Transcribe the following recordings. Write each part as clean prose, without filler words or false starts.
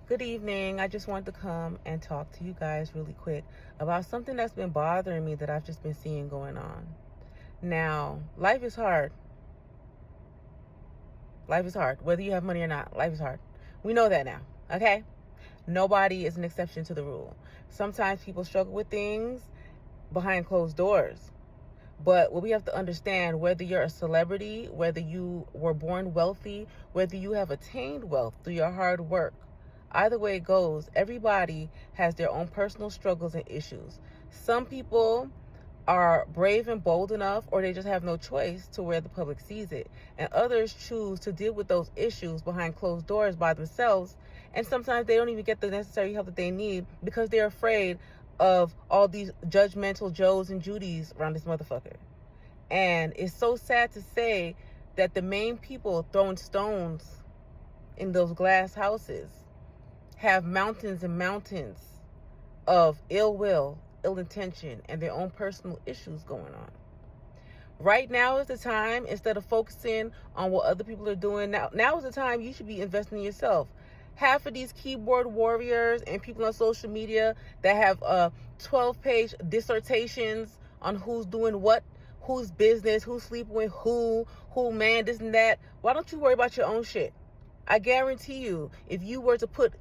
Good evening. I just wanted to come and talk to you guys really quick about something that's been bothering me that I've just been seeing going on. Now, life is hard. Life is hard. Whether you have money or not, life is hard. We know that now, okay? Nobody is an exception to the rule. Sometimes people struggle with things behind closed doors. But what we have to understand, whether you're a celebrity, whether you were born wealthy, whether you have attained wealth through your hard work, either way it goes, everybody has their own personal struggles and issues. Some people are brave and bold enough, or they just have no choice to where the public sees it. And others choose to deal with those issues behind closed doors by themselves. And sometimes they don't even get the necessary help that they need because they're afraid of all these judgmental Joes and Judys around this motherfucker. And it's so sad to say that the main people throwing stones in those glass houses have mountains and mountains of ill will, ill intention, and their own personal issues going on. Right now is the time, instead of focusing on what other people are doing, now is the time you should be investing in yourself. Half of these keyboard warriors and people on social media that have 12-page dissertations on who's doing what, whose business, who's sleeping with who man, this and that. Why don't you worry about your own shit? I guarantee you, if you were to put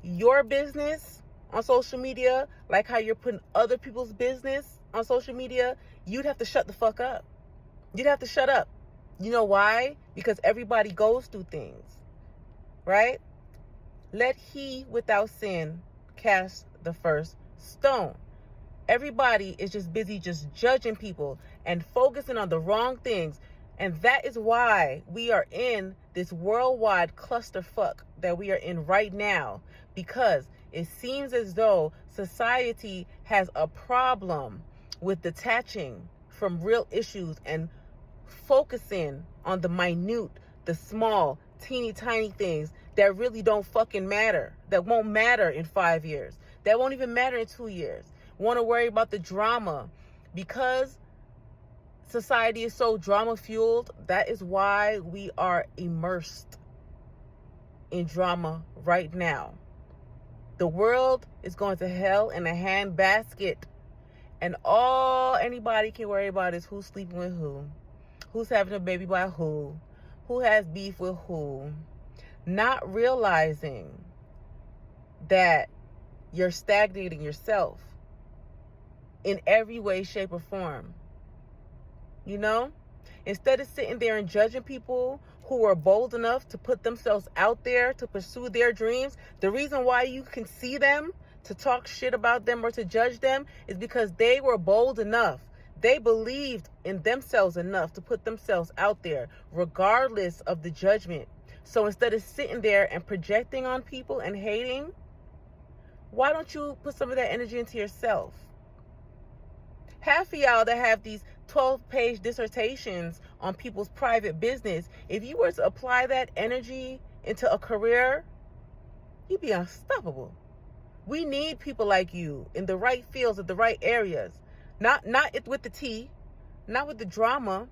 your business on social media, like how you're putting other people's business on social media, you'd have to shut the fuck up. You'd have to shut up. You know why? Because everybody goes through things, right? Let he without sin cast the first stone. Everybody is just busy just judging people and focusing on the wrong things. And that is why we are in this worldwide clusterfuck that we are in right now, because it seems as though society has a problem with detaching from real issues and focusing on the minute, the small, teeny tiny things that really don't fucking matter, that won't matter in 5 years, that won't even matter in 2 years. Want to worry about the drama because society is so drama fueled. That is why we are immersed in drama right now. The world is going to hell in a handbasket, and all anybody can worry about is who's sleeping with who's having a baby by who has beef with who, not realizing that you're stagnating yourself in every way, shape, or form. You know, instead of sitting there and judging people who are bold enough to put themselves out there to pursue their dreams, the reason why you can see them, to talk shit about them or to judge them, is because they were bold enough. They believed in themselves enough to put themselves out there, regardless of the judgment. So instead of sitting there and projecting on people and hating, why don't you put some of that energy into yourself? Half of y'all that have these 12-page dissertations on people's private business, if you were to apply that energy into a career, you'd be unstoppable. We need people like you in the right fields, at the right areas. Not with the tea, not with the drama.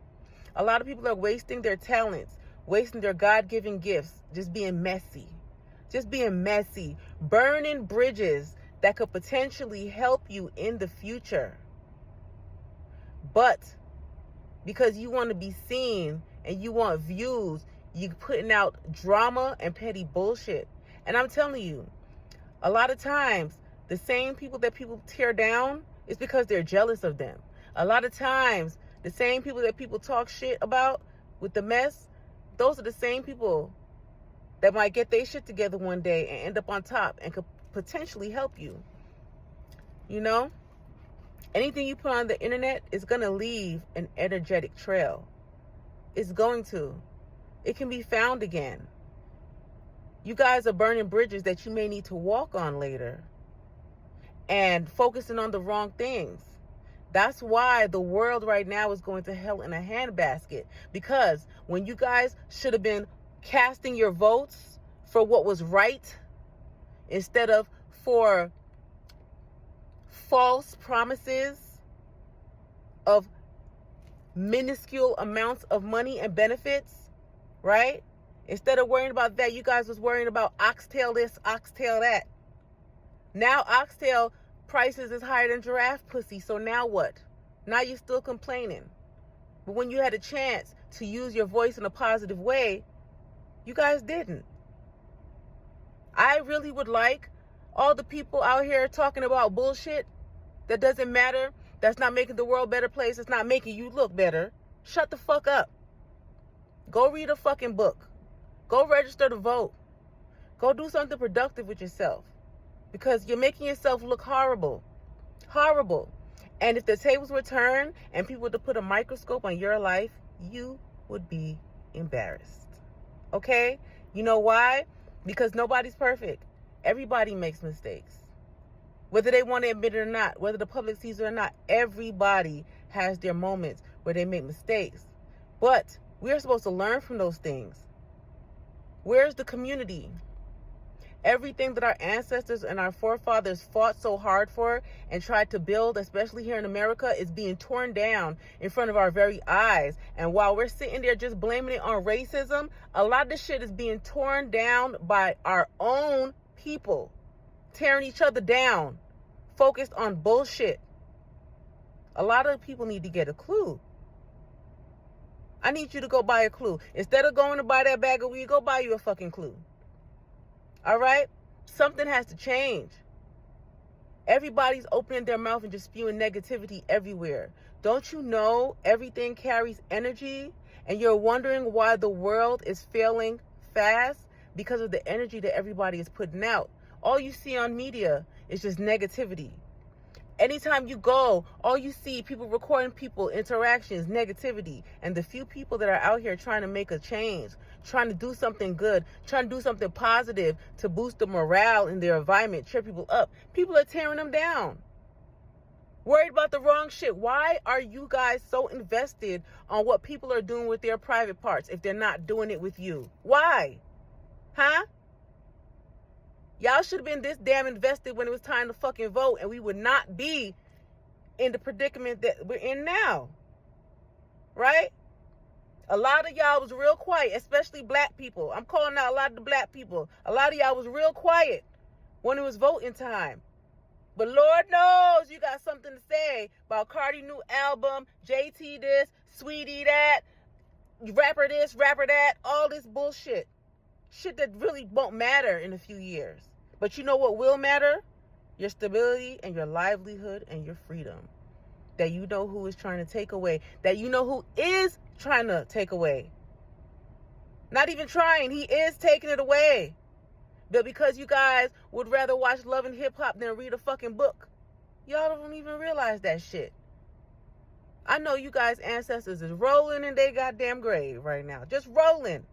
A lot of people are wasting their talents, wasting their God-given gifts, just being messy, burning bridges that could potentially help you in the future. But because you want to be seen and you want views, you putting out drama and petty bullshit. And I'm telling you, a lot of times, the same people that people tear down is because they're jealous of them. A lot of times, the same people that people talk shit about with the mess, those are the same people that might get their shit together one day and end up on top and could potentially help you. You know? Anything you put on the internet is going to leave an energetic trail. It's going to. It can be found again. You guys are burning bridges that you may need to walk on later and focusing on the wrong things. That's why the world right now is going to hell in a handbasket, because when you guys should have been casting your votes for what was right instead of for false promises of minuscule amounts of money and benefits, right? Instead of worrying about that, you guys was worrying about oxtail this, oxtail that. Now oxtail prices is higher than giraffe pussy. So now what? Now you're still complaining. But when you had a chance to use your voice in a positive way, you guys didn't. I really would like all the people out here talking about bullshit that doesn't matter, that's not making the world a better place, it's not making you look better. Shut the fuck up. Go read a fucking book. Go register to vote. Go do something productive with yourself. Because you're making yourself look horrible. Horrible. And if the tables were turned and people were to put a microscope on your life, you would be embarrassed. Okay? You know why? Because nobody's perfect. Everybody makes mistakes. Whether they want to admit it or not, whether the public sees it or not, everybody has their moments where they make mistakes. But we're supposed to learn from those things. Where's the community? Everything that our ancestors and our forefathers fought so hard for and tried to build, especially here in America, is being torn down in front of our very eyes. And while we're sitting there just blaming it on racism, a lot of this shit is being torn down by our own people, tearing each other down, focused on bullshit. A lot of people need to get a clue. I need you to go buy a clue. Instead of going to buy that bag of weed, go buy you a fucking clue. All right? Something has to change. Everybody's opening their mouth and just spewing negativity everywhere. Don't you know everything carries energy? And you're wondering why the world is failing fast? Because of the energy that everybody is putting out. All you see on media is just negativity. Anytime you go, all you see, people recording people, interactions, negativity. And the few people that are out here trying to make a change, trying to do something good, trying to do something positive to boost the morale in their environment, cheer people up, people are tearing them down. Worried about the wrong shit. Why are you guys so invested on what people are doing with their private parts if they're not doing it with you? Why? Huh? Y'all should have been this damn invested when it was time to fucking vote, and we would not be in the predicament that we're in now. Right? A lot of y'all was real quiet, especially black people. I'm calling out a lot of the black people. A lot of y'all was real quiet when it was voting time. But Lord knows you got something to say about Cardi new album, JT this, Sweetie that, rapper this, rapper that, all this bullshit. Shit that really won't matter in a few years. But you know what will matter? Your stability and your livelihood and your freedom. That you know who is trying to take away. That you know who is trying to take away. Not even trying. He is taking it away. But because you guys would rather watch Love and Hip Hop than read a fucking book, y'all don't even realize that shit. I know you guys' ancestors is rolling in their goddamn grave right now. Just rolling.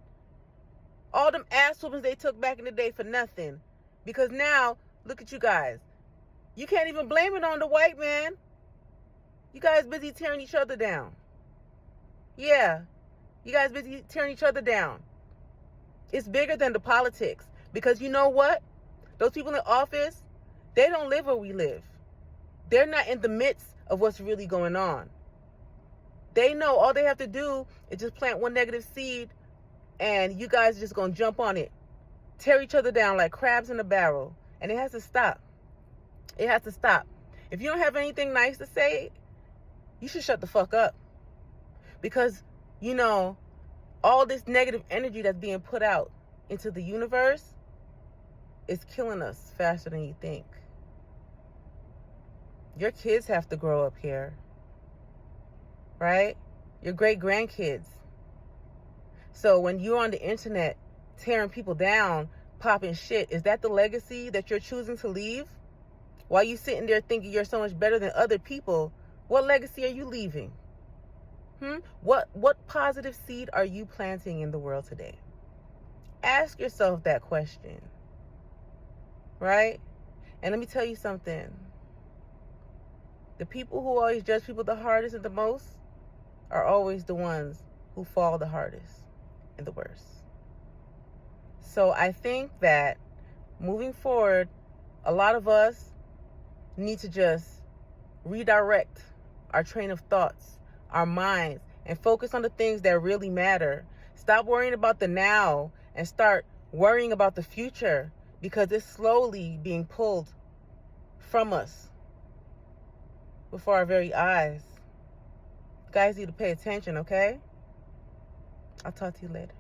All them ass whoopings they took back in the day for nothing. Because now, look at you guys. You can't even blame it on the white man. You guys busy tearing each other down. Yeah. You guys busy tearing each other down. It's bigger than the politics. Because you know what? Those people in office, they don't live where we live. They're not in the midst of what's really going on. They know all they have to do is just plant one negative seed, and you guys are just going to jump on it. Tear each other down like crabs in a barrel. And it has to stop. It has to stop. If you don't have anything nice to say, you should shut the fuck up. Because, you know, all this negative energy that's being put out into the universe is killing us faster than you think. Your kids have to grow up here. Right? Your great-grandkids. So when you're on the internet tearing people down, popping shit, is that the legacy that you're choosing to leave? While you sitting there thinking you're so much better than other people, what legacy are you leaving? What positive seed are you planting in the world today? Ask yourself that question. Right? And let me tell you something. The people who always judge people the hardest and the most are always the ones who fall the hardest and the worst. So I think that moving forward, a lot of us need to just redirect our train of thoughts, our minds, and focus on the things that really matter. Stop worrying about the now and start worrying about the future, because it's slowly being pulled from us before our very eyes. You guys need to pay attention, okay? I'll talk to you later.